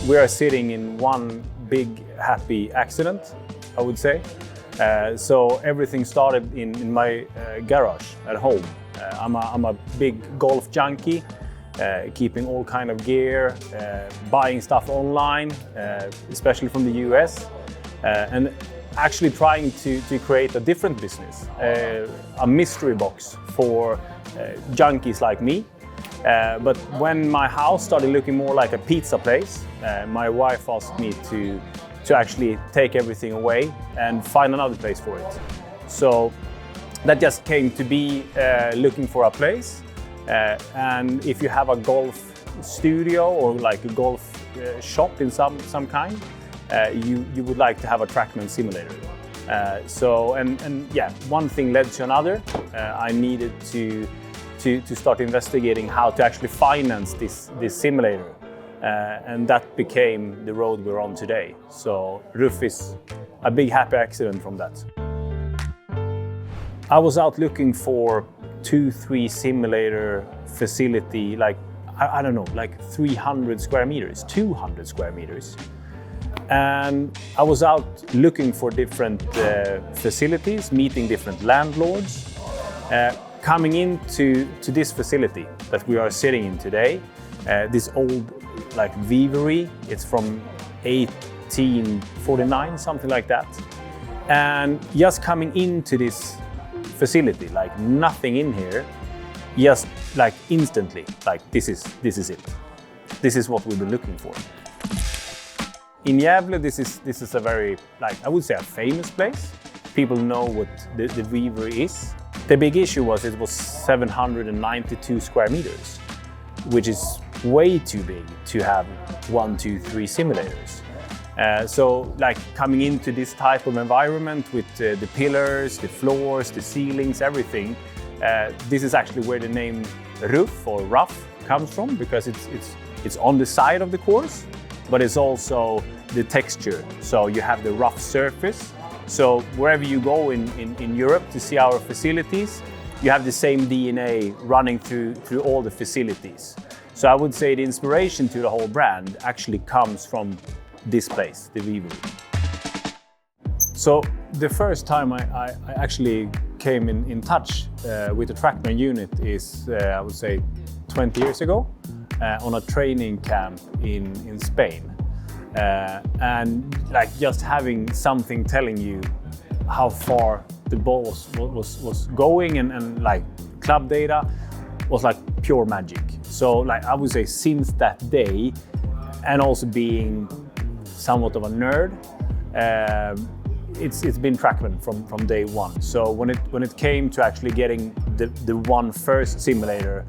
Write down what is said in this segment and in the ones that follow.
we are sitting in one big happy accident, I would say. So everything started in my garage at home. I'm a big golf junkie, keeping all kind of gear, buying stuff online, especially from the US, and actually trying to create a different business, a mystery box for junkies like me. But when my house started looking more like a pizza place, my wife asked me to actually take everything away and find another place for it. So that just came to be looking for a place. And if you have a golf studio or like a golf shop in some kind, you would like to have a Trackman simulator. So yeah, one thing led to another. I needed to start investigating how to actually finance this simulator. And that became the road we're on today. So Ruff is a big happy accident from that. I was out looking for 2-3 simulator facility, like, I don't know, like 300 square meters, 200 square meters. And I was out looking for different facilities, meeting different landlords. Coming into this facility that we are sitting in today, this old like Vivery, it's from 1849, something like that. And just coming into this facility, like nothing in here, just like instantly, like this is it. This is what we've been looking for. In Gävle, this is a very, like, I would say a famous place. People know what the Vivery is. The big issue was it was 792 square meters, which is way too big to have 1, 2, 3 simulators. So like coming into this type of environment with the pillars, the floors, the ceilings, everything, this is actually where the name Ruff or Ruff comes from, because it's on the side of the course, but it's also the texture. So you have the rough surface. So wherever you go in Europe to see our facilities, you have the same DNA running through all the facilities. So I would say the inspiration to the whole brand actually comes from this place, the Vivery. So the first time I actually came in touch with the Trackman unit is, I would say, 20 years ago on a training camp in Spain. And like just having something telling you how far the ball was going and like club data was like pure magic. So like I would say since that day, and also being somewhat of a nerd, it's been Trackman from day one. So when it came to actually getting the one first simulator,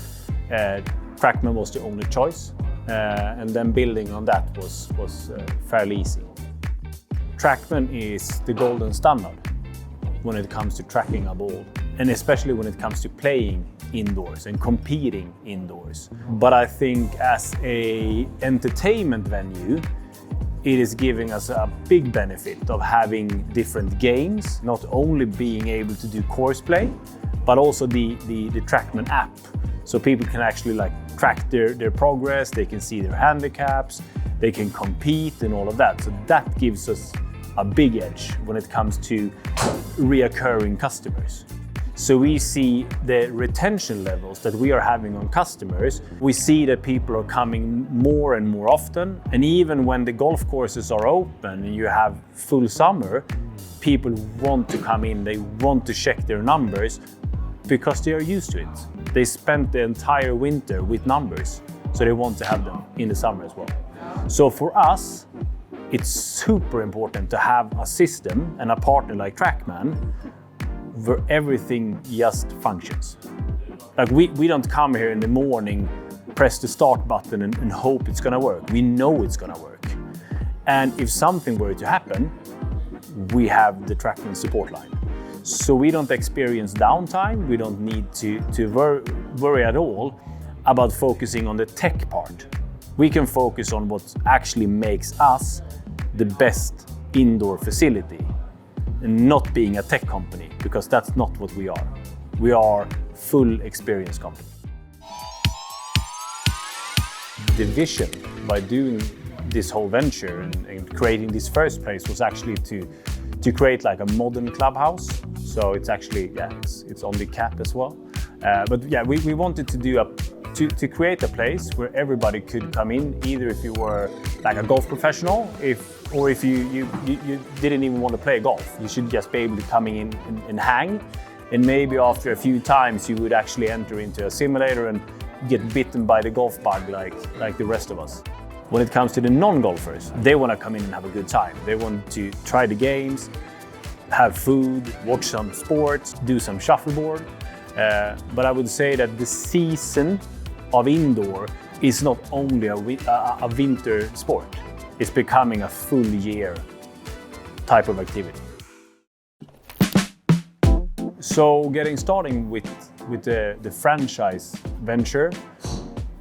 Trackman was the only choice. And then building on that was fairly easy. Trackman is the golden standard when it comes to tracking a ball, and especially when it comes to playing indoors and competing indoors. But I think as an entertainment venue, it is giving us a big benefit of having different games, not only being able to do course play, but also the Trackman app. So people can actually like track their progress, they can see their handicaps, they can compete and all of that. So that gives us a big edge when it comes to reoccurring customers. So we see the retention levels that we are having on customers. We see that people are coming more and more often. And even when the golf courses are open and you have full summer, people want to come in, they want to check their numbers because they are used to it. They spent the entire winter with numbers, so they want to have them in the summer as well. So for us, it's super important to have a system and a partner like Trackman where everything just functions. Like we don't come here in the morning, press the start button and hope it's gonna work. We know it's gonna work. And if something were to happen, we have the Trackman support line. So we don't experience downtime, we don't need to worry at all about focusing on the tech part. We can focus on what actually makes us the best indoor facility and not being a tech company, because that's not what we are. We are full experience company. The vision by doing this whole venture and creating this first place was actually to create like a modern clubhouse. So it's actually, it's on the cap as well. But yeah, we wanted to create a place where everybody could come in, either if you were like a golf professional, or if you didn't even want to play golf. You should just be able to come in and hang. And maybe after a few times you would actually enter into a simulator and get bitten by the golf bug like the rest of us. When it comes to the non-golfers, they want to come in and have a good time. They want to try the games, have food, watch some sports, do some shuffleboard. But I would say that the season of indoor is not only a winter sport. It's becoming a full year type of activity. So getting started with the franchise venture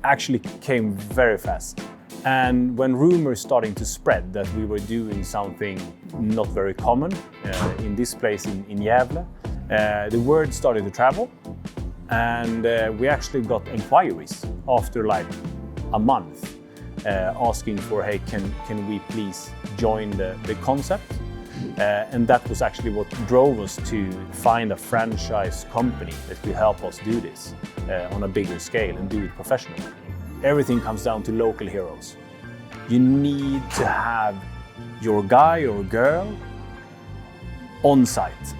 actually came very fast. And when rumors starting to spread that we were doing something not very common in this place in Gävle, the word started to travel, and we actually got inquiries after like a month asking for, hey, can we please join the concept? And that was actually what drove us to find a franchise company that could help us do this on a bigger scale and do it professionally. Everything comes down to local heroes. You need to have your guy or girl on site,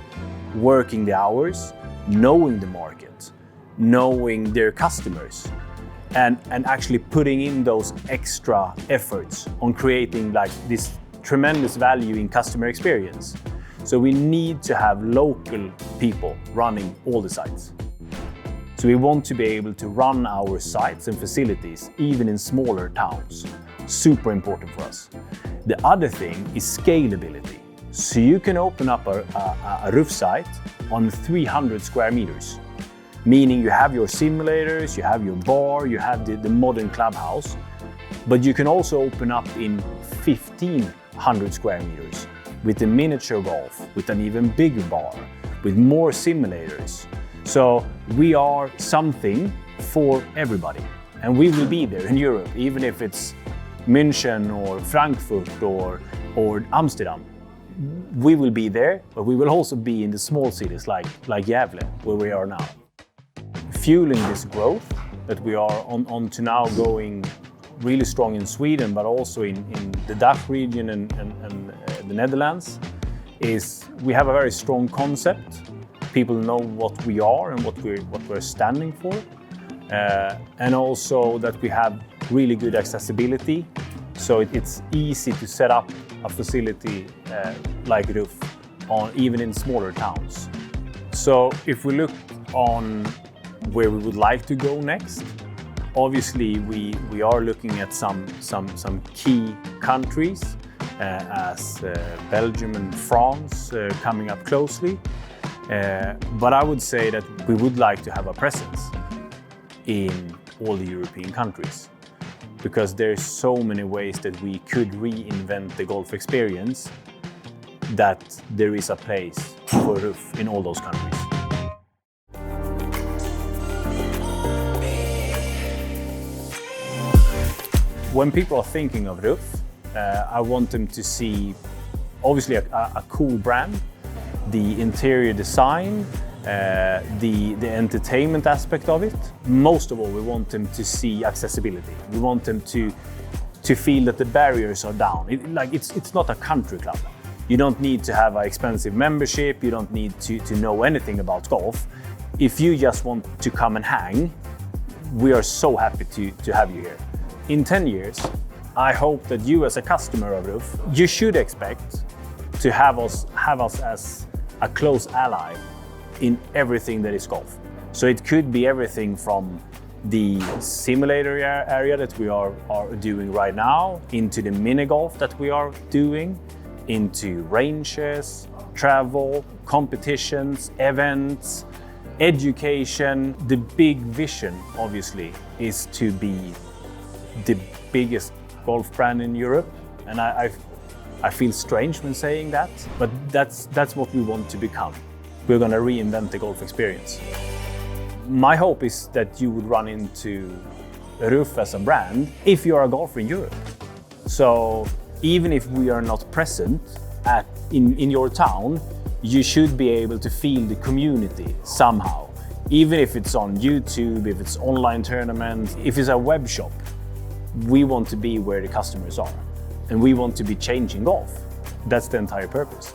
working the hours, knowing the market, knowing their customers, and actually putting in those extra efforts on creating like this tremendous value in customer experience. So we need to have local people running all the sites. So we want to be able to run our sites and facilities even in smaller towns. Super important for us. The other thing is scalability. So you can open up a Ruff site on 300 square meters, meaning you have your simulators, you have your bar, you have the modern clubhouse, but you can also open up in 1,500 square meters with the miniature golf, with an even bigger bar, with more simulators. So we are something for everybody, and we will be there in Europe, even if it's München or Frankfurt or Amsterdam. We will be there, but we will also be in the small cities like Gävle, where we are now. Fueling this growth that we are on to now, going really strong in Sweden, but also in the DACH region and the Netherlands, is we have a very strong concept. People know what we are and what we're standing for, and also that we have really good accessibility. So it's easy to set up a facility like Ruff even in smaller towns. So if we look on where we would like to go next, obviously we are looking at some key countries as Belgium and France coming up closely. But I would say that we would like to have a presence in all the European countries, because there's so many ways that we could reinvent the golf experience, that there is a place for Ruff in all those countries. When people are thinking of Ruff, I want them to see obviously a cool brand, the interior design, the entertainment aspect of it. Most of all, we want them to see accessibility. We want them to feel that the barriers are down. It's not a country club. You don't need to have an expensive membership. You don't need to know anything about golf. If you just want to come and hang, we are so happy to have you here. In 10 years, I hope that you as a customer of Ruff, you should expect to have us as a close ally in everything that is golf. So it could be everything from the simulator area that we are doing right now, into the mini golf that we are doing, into ranges, travel, competitions, events, education. The big vision, obviously, is to be the biggest golf brand in Europe, and I feel strange when saying that, but that's what we want to become. We're going to reinvent the golf experience. My hope is that you would run into Ruff as a brand if you're a golfer in Europe. So even if we are not present in your town, you should be able to feel the community somehow. Even if it's on YouTube, if it's online tournaments, if it's a web shop, we want to be where the customers are. And we want to be changing golf. That's the entire purpose.